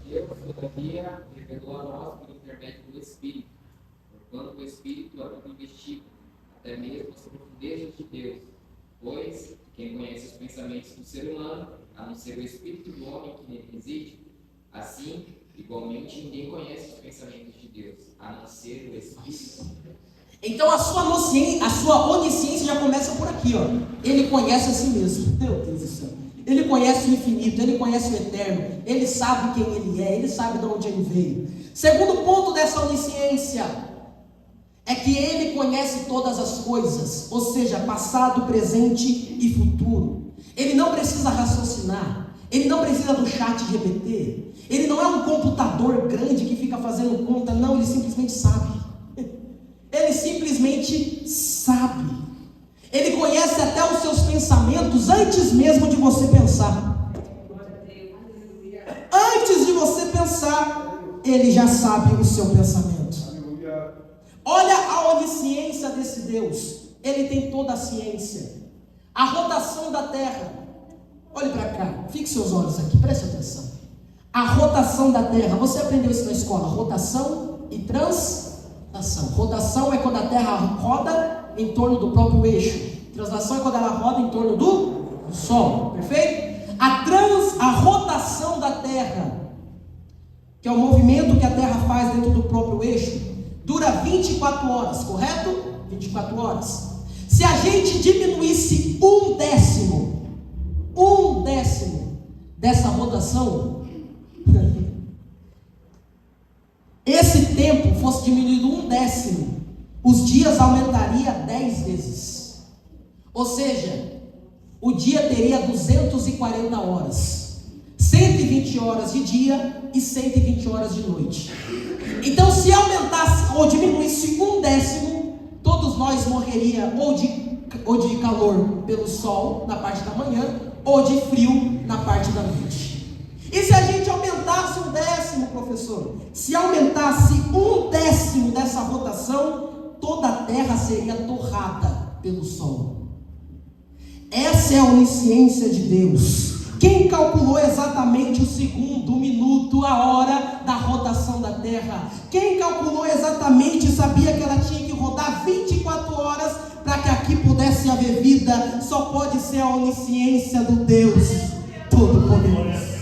Deus, todavia, revelou a nós por intermédio do Espírito, porquanto o Espírito é tudo investiga, até mesmo as profundezas de Deus. Pois quem conhece os pensamentos do ser humano, a não ser o Espírito do homem que nele reside, assim, igualmente, ninguém conhece os pensamentos de Deus, a não ser o Espírito. Então a sua onisciência já começa por aqui, ó. Ele conhece a si mesmo. Meu Deus do céu. Ele conhece o infinito, ele conhece o eterno, ele sabe quem ele é, ele sabe de onde ele veio. Segundo ponto dessa onisciência é que ele conhece todas as coisas, ou seja, passado, presente e futuro. Ele não precisa raciocinar, ele não precisa do chat GPT, ele não é um computador grande que fica fazendo conta, não, ele simplesmente sabe. Ele simplesmente sabe. Ele conhece até os seus pensamentos antes mesmo de você pensar. Antes de você pensar, ele já sabe o seu pensamento. Olha a onisciência desse Deus. Ele tem toda a ciência. A rotação da Terra. Olhe para cá, fixe seus olhos aqui, preste atenção. A rotação da Terra, você aprendeu isso na escola, rotação e translação. Rotação é quando a Terra roda em torno do próprio eixo. Translação é quando ela roda em torno do Sol, perfeito? A rotação da Terra, que é o movimento que a Terra faz dentro do próprio eixo, dura 24 horas, correto? 24 horas. Se a gente diminuísse um décimo dessa rotação, esse tempo fosse diminuído um décimo, os dias aumentaria 10 vezes. Ou seja, o dia teria 240 horas, 120 horas de dia e 120 horas de noite. Então, se aumentasse ou diminuísse um décimo, todos nós morreríamos ou de calor pelo sol na parte da manhã, ou de frio na parte da noite. E se a gente aumentasse um décimo, professor? Se aumentasse um décimo dessa rotação, toda a Terra seria torrada pelo Sol. Essa é a onisciência de Deus. Quem calculou exatamente o segundo, o minuto, a hora da rotação da Terra? Quem calculou exatamente, sabia que ela tinha que rodar 24 horas para que aqui pudesse haver vida? Só pode ser a onisciência do Deus Todo-Poderoso.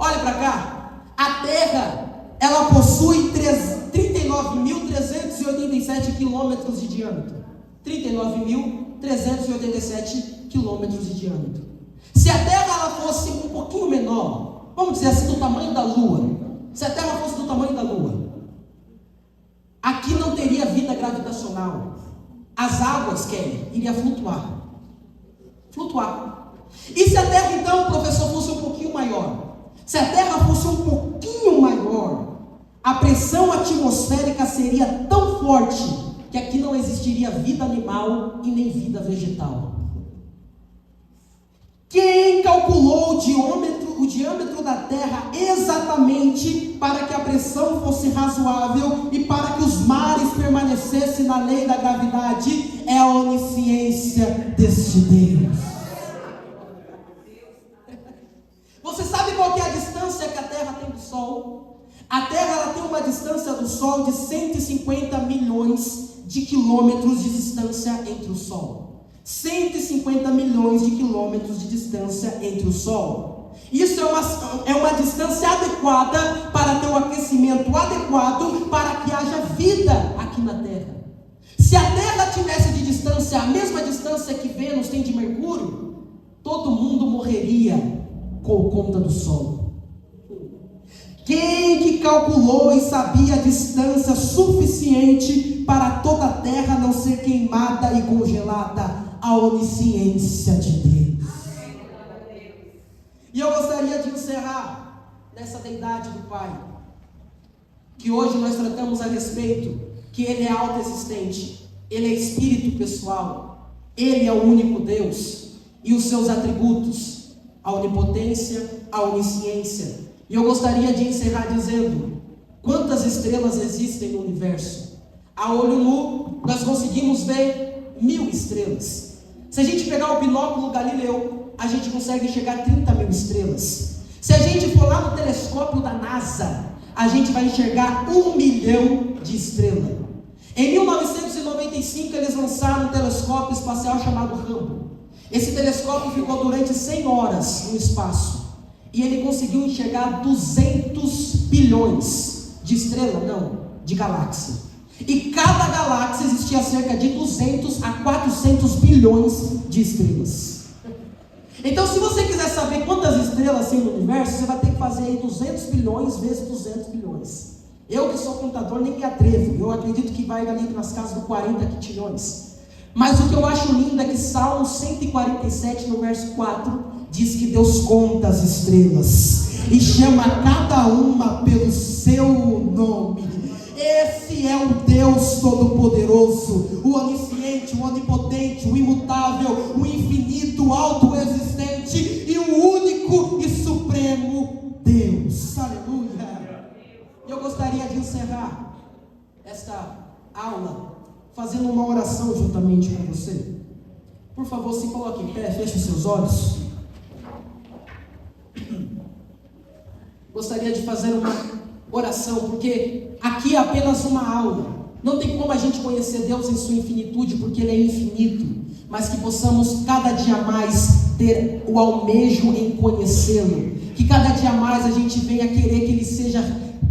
Olha para cá, a Terra, ela possui 39.387 quilômetros de diâmetro. 39.387 quilômetros de diâmetro. Se a Terra ela fosse um pouquinho menor, vamos dizer assim, do tamanho da Lua. Se a Terra fosse do tamanho da Lua, aqui não teria vida gravitacional. As águas, Kelly, iriam flutuar. E se a Terra então, professor, fosse um pouquinho maior? Se a Terra fosse um pouquinho maior, a pressão atmosférica seria tão forte que aqui não existiria vida animal e nem vida vegetal. Quem calculou o diâmetro da Terra exatamente para que a pressão fosse razoável e para que os mares permanecessem na lei da gravidade é a onisciência deste Deus. Você sabe qual que é a distância que a Terra tem do Sol? A Terra ela tem uma distância do Sol de 150 milhões de quilômetros de distância entre o Sol. 150 milhões de quilômetros de distância entre o Sol. Isso é uma distância adequada para ter um aquecimento adequado para que haja vida aqui na Terra. Se a Terra tivesse de distância a mesma distância que Vênus tem de Mercúrio, todo mundo morreria por conta do Sol. Quem que calculou e sabia a distância suficiente para toda a Terra não ser queimada e congelada? A onisciência de Deus. E eu gostaria de encerrar nessa deidade do Pai, que hoje nós tratamos a respeito, que Ele é autoexistente, Ele é espírito pessoal, Ele é o único Deus, e os seus atributos, a onipotência, a onisciência. E eu gostaria de encerrar dizendo: quantas estrelas existem no universo? A olho nu, nós conseguimos ver 1000 estrelas. Se a gente pegar o binóculo Galileu, a gente consegue enxergar 30 mil estrelas. Se a gente for lá no telescópio da NASA, a gente vai enxergar 1 milhão de estrelas. Em 1995, eles lançaram um telescópio espacial chamado Hubble. Esse telescópio ficou durante 100 horas no espaço. E ele conseguiu enxergar 200 bilhões de estrelas, não, de galáxia. E cada galáxia existia cerca de 200 a 400 bilhões de estrelas. Então, se você quiser saber quantas estrelas tem no universo, você vai ter que fazer aí 200 bilhões vezes 200 bilhões. Eu que sou contador nem me atrevo. Eu acredito que vai ali nas casas do 40 quintilhões. Mas o que eu acho lindo é que Salmo 147, no verso 4, diz que Deus conta as estrelas e chama cada uma pelo seu nome. Esse é o Deus Todo-Poderoso, o onisciente, o onipotente, o imutável, o infinito, o autoexistente e o único e supremo Deus. Aleluia! Eu gostaria de encerrar esta aula fazendo uma oração juntamente com você. Por favor, se coloque em pé, feche os seus olhos. Gostaria de fazer uma oração, porque aqui é apenas uma aula. Não tem como a gente conhecer Deus em sua infinitude, porque Ele é infinito. Mas que possamos cada dia mais ter o almejo em conhecê-lo. Que cada dia mais a gente venha querer que Ele seja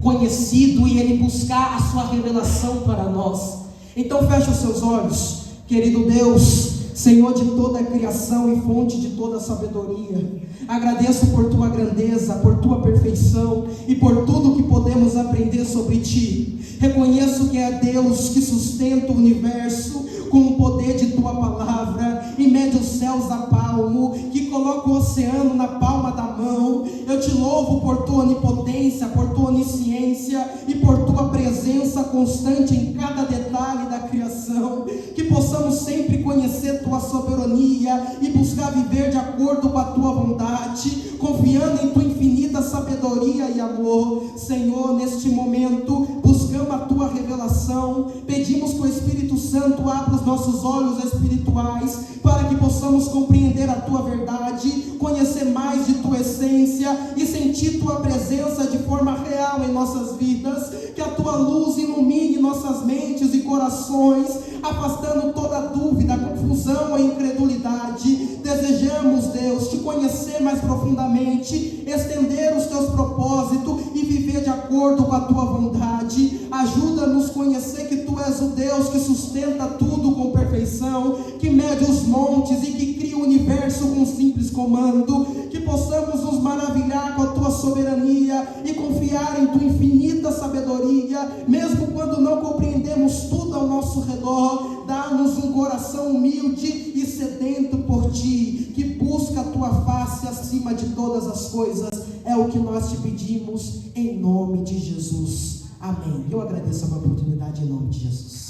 conhecido e Ele buscar a sua revelação para nós. Então feche os seus olhos, querido Deus, Senhor de toda a criação e fonte de toda a sabedoria. Agradeço por tua grandeza, por tua perfeição e por tudo que podemos aprender sobre ti. Reconheço que é Deus que sustenta o universo com o poder de tua palavra e mede os céus a palmo, que coloca o oceano na palma da mão. Eu te louvo por tua onipotência, por tua onisciência e por tua presença constante em cada detalhe da criação. Que possamos sempre conhecer tua soberania e buscar viver de acordo com a tua vontade, confiando em tua infinita sabedoria e amor. Senhor, neste momento buscamos a tua revelação, pedimos que o Espírito Santo abra os nossos olhos espirituais para que possamos compreender a tua verdade, conhecer mais de tua essência e sentir tua presença de forma real em nossas vidas. Que a tua luz ilumine nossas mentes e corações, afastando toda dúvida, confusão e incredulidade. Desejamos, Deus, te conhecer mais profundamente, estender os teus propósitos e viver de acordo com a tua vontade. Ajuda-nos a conhecer que tu és o Deus que sustenta tudo com perfeição, que mede os montes e que cria o universo com um simples comando. Que possamos nos maravilhar com a tua soberania e confiar em tua infinita sabedoria, mesmo quando não compreendemos tudo ao nosso redor. Dá-nos um coração humilde e sedento por ti, que busca a tua face acima de todas as coisas. É o que nós te pedimos em nome de Jesus. Amém. Eu agradeço a oportunidade em nome de Jesus.